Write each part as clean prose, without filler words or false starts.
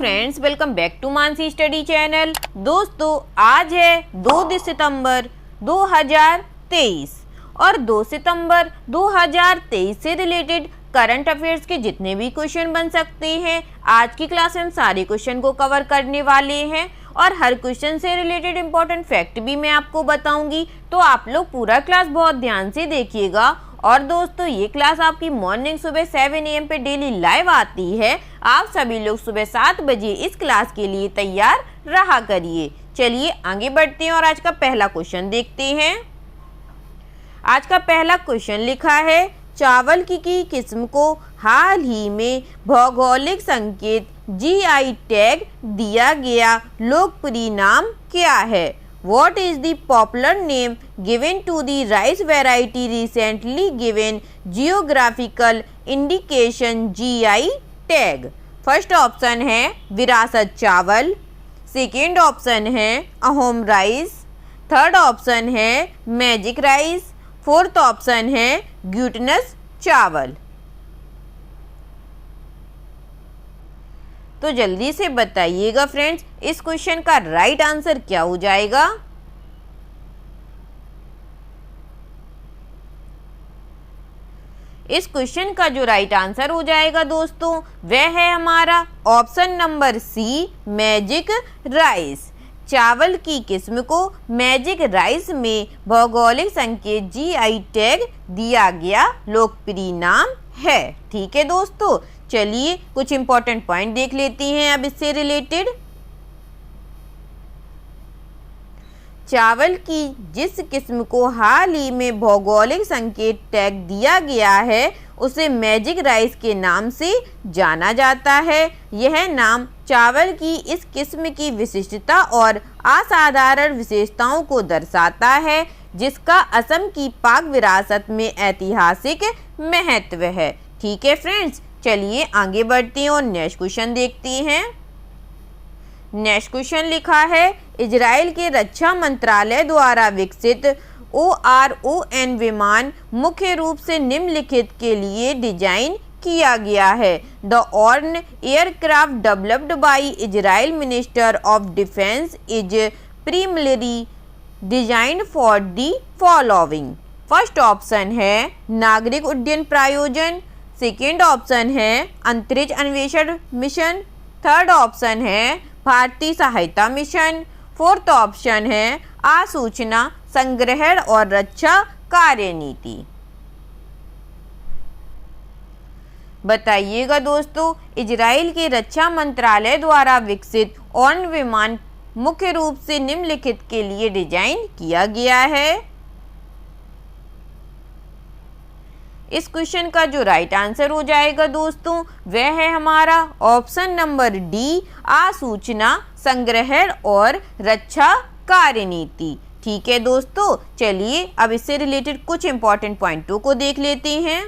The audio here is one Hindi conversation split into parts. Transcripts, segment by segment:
Friends, welcome back to Mansi study channel. दोस्तों, आज है 2 सितंबर 2023 और 2 सितंबर 2023 से रिलेटेड करंट अफेयर्स के जितने भी क्वेश्चन बन सकते हैं, आज की क्लास में हम सारे क्वेश्चन को कवर करने वाले हैं और हर क्वेश्चन से रिलेटेड इंपॉर्टेंट फैक्ट भी मैं आपको बताऊंगी। तो आप लोग पूरा क्लास बहुत ध्यान से देखिएगा। और दोस्तों, ये क्लास आपकी मॉर्निंग सुबह 7 AM पे डेली लाइव आती है। आप सभी लोग सुबह 7 बजे इस क्लास के लिए तैयार रहा करिए। चलिए आगे बढ़ते हैं और आज का पहला क्वेश्चन देखते हैं। आज का पहला क्वेश्चन लिखा है, चावल की किस्म को हाल ही में भौगोलिक संकेत GI टैग दिया गया लोकप्रिय नाम क्या है? What is the popular name given to the rice variety recently given geographical indication GI tag? First option है विरासत चावल, सेकेंड ऑप्शन है अहोम राइस, थर्ड ऑप्शन है मैजिक राइस, फोर्थ ऑप्शन है ग्लूटेनस चावल। तो जल्दी से बताइएगा फ्रेंड्स, इस क्वेश्चन का राइट आंसर क्या हो जाएगा? इस क्वेश्चन का जो राइट आंसर हो जाएगा दोस्तों, वह है हमारा option number C, magic rice. चावल की किस्म को मैजिक राइस में भौगोलिक संकेत GI टैग दिया गया लोकप्रिय नाम है। ठीक है दोस्तों, चलिए कुछ इंपॉर्टेंट पॉइंट देख लेते हैं अब इससे रिलेटेड। चावल की जिस किस्म को हाल ही में भौगोलिक संकेत टैग दिया गया है उसे मैजिक राइस के नाम से जाना जाता है। यह नाम चावल की इस किस्म की विशिष्टता और असाधारण विशेषताओं को दर्शाता है, जिसका असम की पाक विरासत में ऐतिहासिक महत्व है। ठीक है फ्रेंड्स, चलिए आगे बढ़ते हैं और नेक्स्ट क्वेश्चन देखते हैं। नेक्स्ट क्वेश्चन लिखा है, इजराइल के रक्षा मंत्रालय द्वारा विकसित ORON विमान मुख्य रूप से निम्नलिखित के लिए डिजाइन किया गया है। द ऑर्न aircraft developed by Israel minister of defence is primarily designed for the following. First option है नागरिक उड्डयन प्रायोजन, सेकेंड ऑप्शन है अंतरिक्ष अन्वेषण मिशन, थर्ड ऑप्शन है भारतीय सहायता मिशन, फोर्थ ऑप्शन है आसूचना संग्रहण और रक्षा कार्यनीति। बताइएगा दोस्तों, इजराइल के रक्षा मंत्रालय द्वारा विकसित ऑर्न विमान मुख्य रूप से निम्नलिखित के लिए डिजाइन किया गया है। इस क्वेश्चन का जो राइट आंसर हो जाएगा दोस्तों, वह है हमारा ऑप्शन नंबर डी, आसूचना संग्रहण और रक्षा कार्यनीति। ठीक है दोस्तों, चलिए अब इससे रिलेटेड कुछ इंपॉर्टेंट पॉइंटों को देख लेते हैं।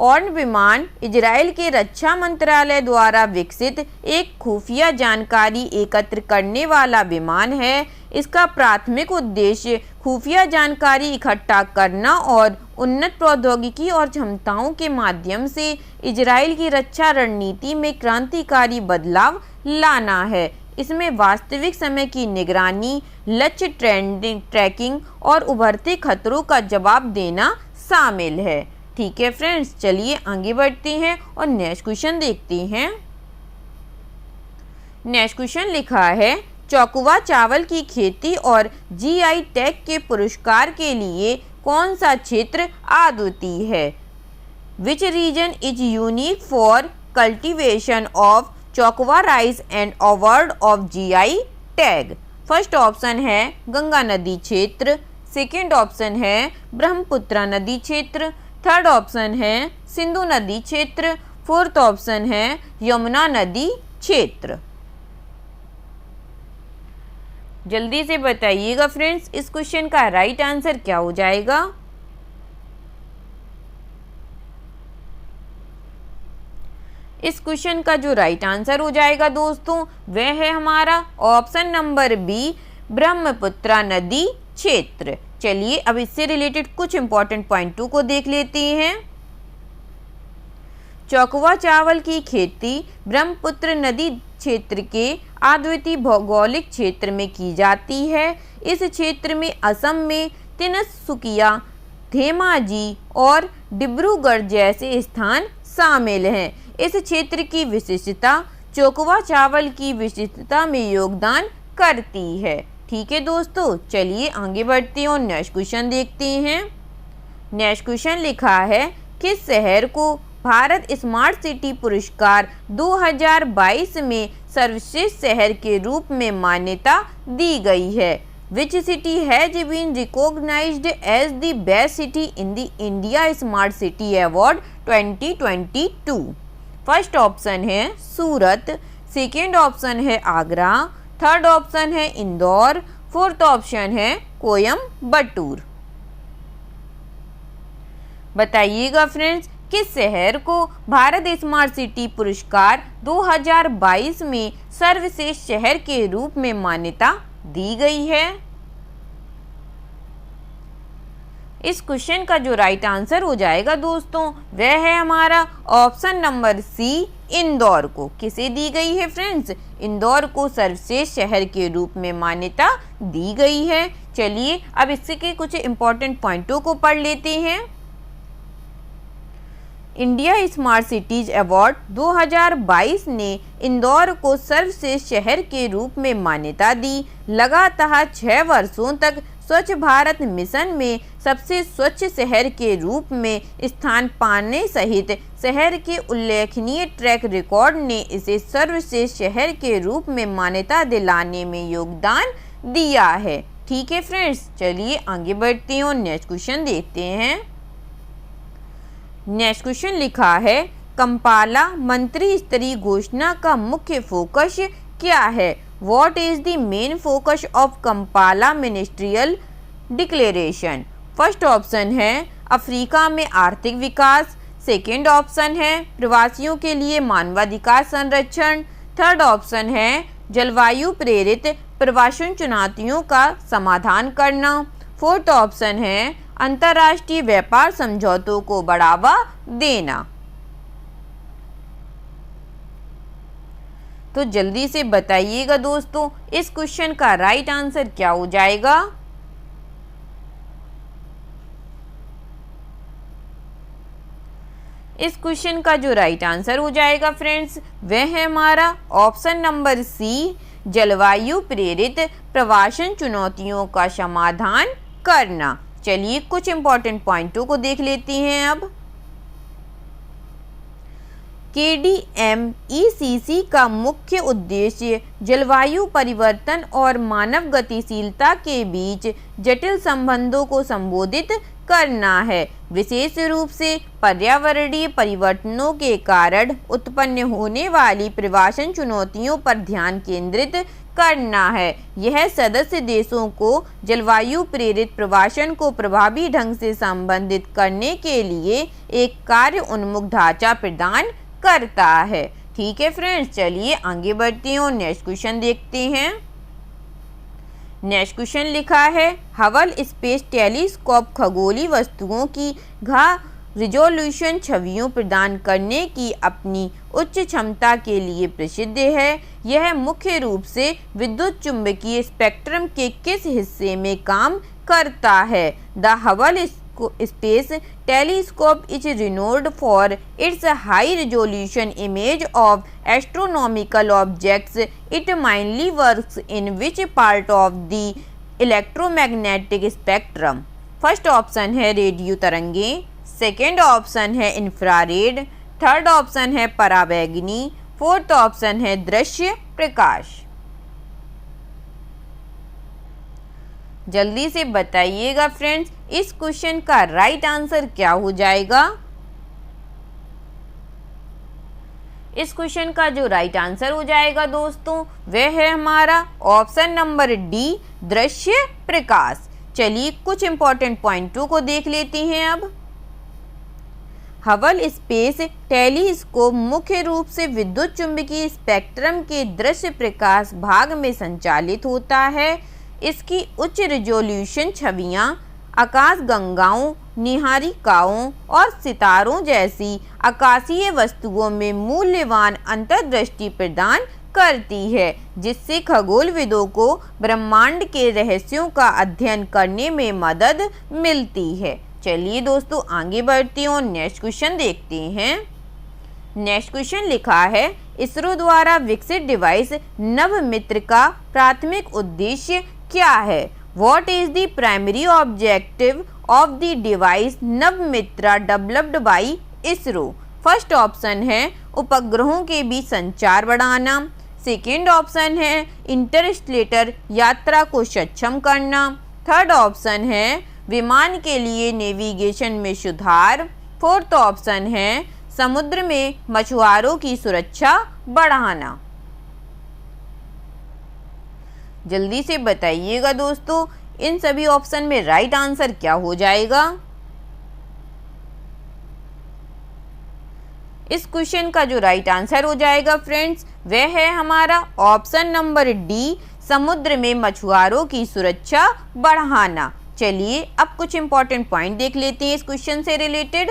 ऑर्न विमान इजराइल के रक्षा मंत्रालय द्वारा विकसित एक खुफिया जानकारी एकत्र करने वाला विमान है। इसका प्राथमिक उद्देश्य खुफिया जानकारी इकट्ठा करना और उन्नत प्रौद्योगिकी और क्षमताओं के माध्यम से इजराइल की रक्षा रणनीति में क्रांतिकारी बदलाव लाना है। इसमें वास्तविक समय की निगरानी, लक्ष्य ट्रैकिंग और उभरते खतरों का जवाब देना शामिल है। ठीक है फ्रेंड्स, चलिए आगे बढ़ते हैं और नेक्स्ट क्वेश्चन देखते हैं। नेक्स्ट क्वेश्चन लिखा है, चौकुवा चावल की खेती और GI टैग के पुरस्कार के लिए कौन सा क्षेत्र अद्वितीय है? Which region is unique for cultivation of Chokuwa rice and award of GI tag? First option है गंगा नदी क्षेत्र, सेकेंड ऑप्शन है ब्रह्मपुत्र नदी क्षेत्र, थर्ड ऑप्शन है सिंधु नदी क्षेत्र, फोर्थ ऑप्शन है यमुना नदी क्षेत्र। जल्दी से बताइएगा फ्रेंड्स, इस क्वेश्चन का राइट आंसर क्या हो जाएगा? इस क्वेश्चन का जो राइट आंसर हो जाएगा दोस्तों, वह है हमारा ऑप्शन नंबर बी, ब्रह्मपुत्र नदी क्षेत्र। चलिए अब इससे रिलेटेड कुछ इंपॉर्टेंट पॉइंटों को देख लेते हैं। चौकवा चावल की खेती ब्रह्मपुत्र नदी क्षेत्र के अद्वितीय भौगोलिक क्षेत्र में की जाती है। इस क्षेत्र में असम में तिनसुकिया, धेमाजी और डिब्रूगढ़ जैसे स्थान शामिल हैं। इस क्षेत्र की विशिष्टता चौकवा चावल की विशिष्टता में योगदान करती है। ठीक है दोस्तों, चलिए आगे बढ़ते हैं और नेक्स्ट क्वेश्चन देखते हैं। नेक्स्ट क्वेश्चन लिखा है, किस शहर को भारत स्मार्ट सिटी पुरस्कार 2022 में सर्वश्रेष्ठ शहर के रूप में मान्यता दी गई है? Which city has been recognised as the best city in the India smart city award 2022? First option है सूरत, सेकेंड ऑप्शन है आगरा, थर्ड ऑप्शन है इंदौर, फोर्थ ऑप्शन है कोयम्बटूर। बताइएगा फ्रेंड्स, किस शहर को भारत स्मार्ट सिटी पुरस्कार 2022 में सर्वश्रेष्ठ शहर के रूप में मान्यता दी गई है? इस क्वेश्चन का जो राइट आंसर हो जाएगा दोस्तों, वह है हमारा ऑप्शन नंबर सी, इंदौर को। किसे दी गई है फ्रेंड्स? इंदौर को सर्वश्रेष्ठ शहर के रूप में मान्यता दी गई है। चलिए अब इसके कुछ इंपॉर्टेंट पॉइंटों को पढ़ लेते हैं। इंडिया स्मार्ट सिटीज अवार्ड 2022 ने इंदौर को सर्वश्रेष्ठ शहर के रूप में मान्यता दी। लगातार 6 वर्षों तक स्वच्छ भारत मिशन में सबसे स्वच्छ शहर के रूप में स्थान पाने सहित शहर के उल्लेखनीय ट्रैक रिकॉर्ड ने इसे सर्वश्रेष्ठ शहर के रूप में मान्यता दिलाने में योगदान दिया है। ठीक है फ्रेंड्स, चलिए आगे बढ़ते हैं और नेक्स्ट क्वेश्चन देखते हैं। नेक्स्ट क्वेश्चन लिखा है, कंपाला मंत्री स्तरीय घोषणा का मुख्य फोकस क्या है? What is the main focus of Kampala Ministerial Declaration? First option है अफ्रीका में आर्थिक विकास, सेकेंड ऑप्शन है प्रवासियों के लिए मानवाधिकार संरक्षण, थर्ड ऑप्शन है जलवायु प्रेरित प्रवासन चुनौतियों का समाधान करना, फोर्थ ऑप्शन है अंतर्राष्ट्रीय व्यापार समझौतों को बढ़ावा देना। तो जल्दी से बताइएगा दोस्तों, इस क्वेश्चन का राइट आंसर क्या हो जाएगा? इस क्वेश्चन का जो राइट आंसर हो जाएगा फ्रेंड्स, वह है हमारा ऑप्शन नंबर सी, जलवायु प्रेरित प्रवासन चुनौतियों का समाधान करना। चलिए कुछ इंपॉर्टेंट पॉइंटों को देख लेते हैं अब। KDMECC का मुख्य उद्देश्य जलवायु परिवर्तन और मानव गतिशीलता के बीच जटिल संबंधों को संबोधित करना है। विशेष रूप से पर्यावरणीय परिवर्तनों के कारण उत्पन्न होने वाली प्रवासन चुनौतियों पर ध्यान केंद्रित करना है। यह सदस्य देशों को जलवायु प्रेरित प्रवासन को प्रभावी ढंग से संबंधित करने के लिए एक कार्य उन्मुख ढांचा प्रदान करता है। ठीक है फ्रेंड्स, चलिए आगे बढ़ते हैं और नेक्स्ट क्वेश्चन देखते हैं। नेक्स्ट क्वेश्चन लिखा है, हबल स्पेस टेलीस्कोप खगोलीय वस्तुओं की रिजोल्यूशन छवियों प्रदान करने की अपनी उच्च क्षमता के लिए प्रसिद्ध है। यह मुख्य रूप से विद्युत चुंबकीय स्पेक्ट्रम के किस हिस्से में काम करता है? The Hubble space telescope is renowned for its high resolution image of astronomical objects. It mainly works in which part of the electromagnetic spectrum? First option है रेडियो तरंगें, सेकेंड ऑप्शन है इंफ्रारेड, थर्ड ऑप्शन है पराबैंगनी, फोर्थ ऑप्शन है दृश्य प्रकाश। जल्दी से बताइएगा फ्रेंड्स, इस क्वेश्चन का राइट आंसर क्या हो जाएगा? इस क्वेश्चन का जो राइट आंसर हो जाएगा दोस्तों, वह है हमारा ऑप्शन नंबर डी, दृश्य प्रकाश। चलिए कुछ इंपॉर्टेंट पॉइंटों को देख लेते हैं अब। हबल स्पेस टेलीस्कोप मुख्य रूप से विद्युत चुंबकीय स्पेक्ट्रम के दृश्य प्रकाश भाग में संचालित होता है। इसकी उच्च रिजोल्यूशन छवियां आकाश गंगाओं, निहारिकाओं और सितारों जैसी आकाशीय वस्तुओं में मूल्यवान अंतर्दृष्टि प्रदान करती है, जिससे खगोलविदों को ब्रह्मांड के रहस्यों का अध्ययन करने में मदद मिलती है। चलिए दोस्तों आगे बढ़ते हैं और नेक्स्ट क्वेश्चन देखते हैं। नेक्स्ट क्वेश्चन लिखा है, इसरो द्वारा विकसित डिवाइस नवमित्र का प्राथमिक उद्देश्य क्या है? What is the primary objective of the device Navamitra developed by ISRO? First option है उपग्रहों के बीच संचार बढ़ाना, सेकेंड ऑप्शन है इंटरस्टेलर यात्रा को सक्षम करना, थर्ड ऑप्शन है विमान के लिए नेविगेशन में सुधार, फोर्थ ऑप्शन है समुद्र में मछुआरों की सुरक्षा बढ़ाना। जल्दी से बताइएगा दोस्तों इन सभी ऑप्शन में राइट आंसर क्या हो जाएगा। इस क्वेश्चन का जो राइट आंसर हो जाएगा फ्रेंड्स वह है हमारा ऑप्शन नंबर डी, समुद्र में मछुआरों की सुरक्षा बढ़ाना। चलिए अब कुछ इंपॉर्टेंट पॉइंट देख लेते हैं इस क्वेश्चन से रिलेटेड।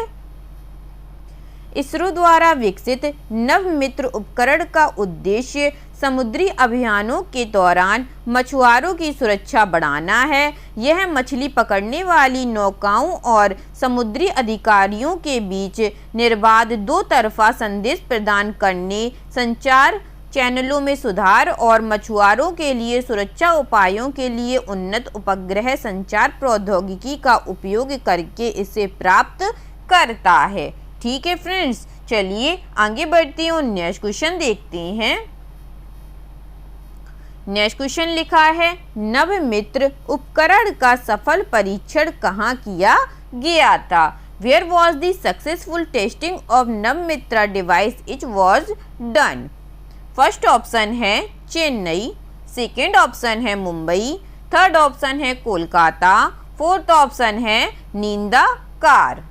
इसरो द्वारा विकसित नवमित्र उपकरण का उद्देश्य समुद्री अभियानों के दौरान मछुआरों की सुरक्षा बढ़ाना है। यह मछली पकड़ने वाली नौकाओं और समुद्री अधिकारियों के बीच निर्बाध दो तरफा संदेश प्रदान करने, संचार चैनलों में सुधार और मछुआरों के लिए सुरक्षा उपायों के लिए उन्नत उपग्रह संचार प्रौद्योगिकी का उपयोग करके इसे प्राप्त करता है। ठीक है फ्रेंड्स, चलिए आगे बढ़ते हैं और नेक्स्ट क्वेश्चन देखते हैं। नेक्स्ट क्वेश्चन लिखा है, नवमित्र उपकरण का सफल परीक्षण कहाँ किया गया था? Where was the successful testing of Navamitra device it was done? First option है चेन्नई, सेकेंड ऑप्शन है मुंबई, थर्ड ऑप्शन है कोलकाता, फोर्थ ऑप्शन है नींदा कार।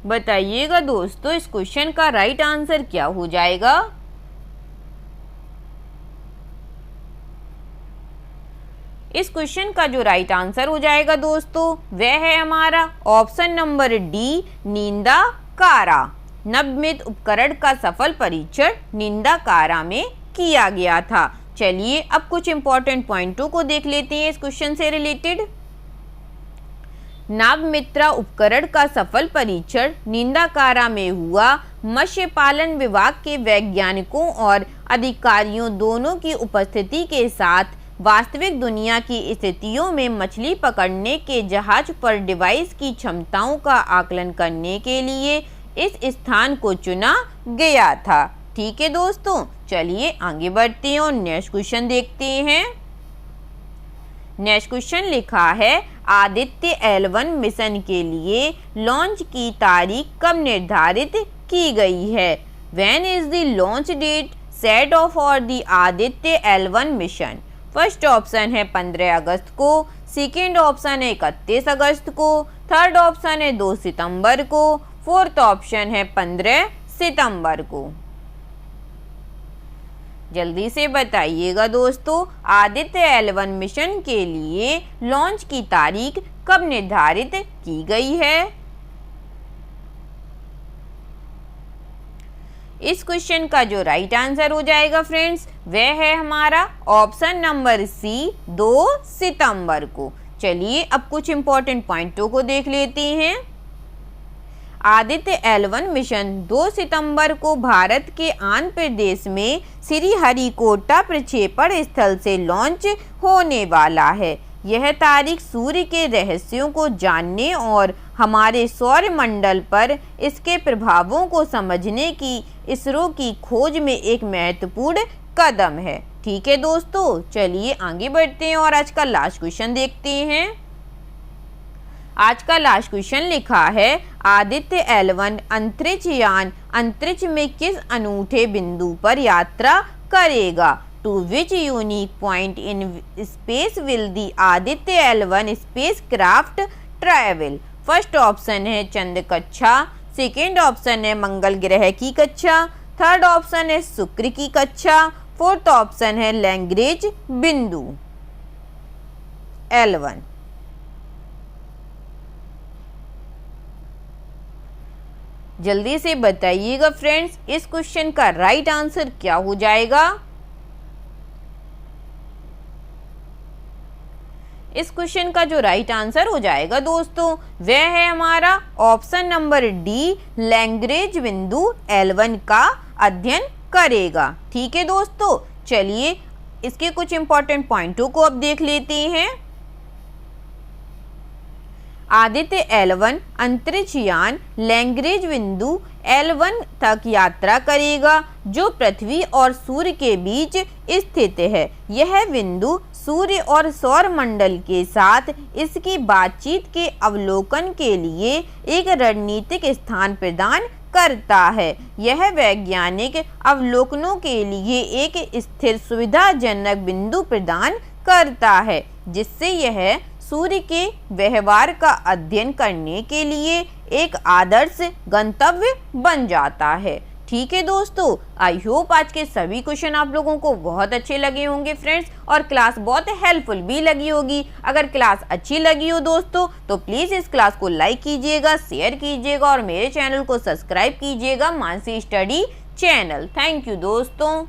बताइएगा दोस्तों इस क्वेश्चन का राइट आंसर क्या हो जाएगा। इस क्वेश्चन का जो राइट आंसर हो जाएगा दोस्तों वह है हमारा ऑप्शन नंबर डी, नींदा कारा। नवमित्र उपकरण का सफल परीक्षण नींदा कारा में किया गया था। चलिए अब कुछ इंपॉर्टेंट पॉइंटों को देख लेते हैं इस क्वेश्चन से रिलेटेड। नवमित्रा उपकरण का सफल परीक्षण नींदाकारा में हुआ। मत्स्य पालन विभाग के वैज्ञानिकों और अधिकारियों दोनों की उपस्थिति के साथ वास्तविक दुनिया की स्थितियों में मछली पकड़ने के जहाज पर डिवाइस की क्षमताओं का आकलन करने के लिए इस स्थान को चुना गया था। ठीक है दोस्तों, चलिए आगे बढ़ते हैं और नेक्स्ट क्वेश्चन देखते हैं। नेक्स्ट क्वेश्चन लिखा है, आदित्य L1 मिशन के लिए लॉन्च की तारीख कब निर्धारित की गई है? When is the launch date set for the Aditya L1 mission? First option है 15 अगस्त को, सेकेंड ऑप्शन है 31 अगस्त को, थर्ड ऑप्शन है 2 सितंबर को, फोर्थ ऑप्शन है 15 सितंबर को। जल्दी से बताइएगा दोस्तों आदित्य L1 मिशन के लिए लॉन्च की तारीख कब निर्धारित की गई है? इस क्वेश्चन का जो राइट आंसर हो जाएगा फ्रेंड्स वह है हमारा ऑप्शन नंबर सी, 2 सितंबर को। चलिए अब कुछ इंपॉर्टेंट पॉइंटों को देख लेते हैं। आदित्य L1 मिशन 2 सितंबर को भारत के आंध्र प्रदेश में श्रीहरिकोटा प्रक्षेपण स्थल से लॉन्च होने वाला है। यह तारीख सूर्य के रहस्यों को जानने और हमारे सौरमंडल पर इसके प्रभावों को समझने की इसरो की खोज में एक महत्वपूर्ण कदम है। ठीक है दोस्तों, चलिए आगे बढ़ते हैं और आज का लास्ट क्वेश्चन देखते हैं। आज का लास्ट क्वेश्चन लिखा है, आदित्य L1 अंतरिक्ष यान अंतरिक्ष में किस अनूठे बिंदु पर यात्रा करेगा? To which unique point in space will the Aditya L1 spacecraft travel? First option है चंद्र कक्षा, सेकेंड ऑप्शन है मंगल ग्रह की कक्षा, थर्ड ऑप्शन है शुक्र की कक्षा, फोर्थ ऑप्शन है लैग्रेंज बिंदु L1। जल्दी से बताइएगा फ्रेंड्स, इस क्वेश्चन का राइट आंसर क्या हो जाएगा। इस क्वेश्चन का जो राइट आंसर हो जाएगा दोस्तों वह है हमारा ऑप्शन नंबर डी, लैग्रेंज बिंदु L1 का अध्ययन करेगा। ठीक है दोस्तों, चलिए इसके कुछ इंपॉर्टेंट पॉइंटों को अब देख लेते हैं। आदित्य L1 अंतरिक्ष यान लैग्रेंज बिंदु L1 तक यात्रा करेगा जो पृथ्वी और सूर्य के बीच स्थित है। यह बिंदु सूर्य और सौर मंडल के साथ इसकी बातचीत के अवलोकन के लिए एक रणनीतिक स्थान प्रदान करता है। यह वैज्ञानिक अवलोकनों के लिए एक स्थिर सुविधाजनक बिंदु प्रदान करता है जिससे यह सूर्य के व्यवहार का अध्ययन करने के लिए एक आदर्श गंतव्य बन जाता है। ठीक है दोस्तों, आई होप आज के सभी क्वेश्चन आप लोगों को बहुत अच्छे लगे होंगे फ्रेंड्स, और क्लास बहुत हेल्पफुल भी लगी होगी। अगर क्लास अच्छी लगी हो दोस्तों तो प्लीज़ इस क्लास को लाइक कीजिएगा, शेयर कीजिएगा और मेरे चैनल को सब्सक्राइब कीजिएगा, Mansi study channel. Thank you दोस्तों।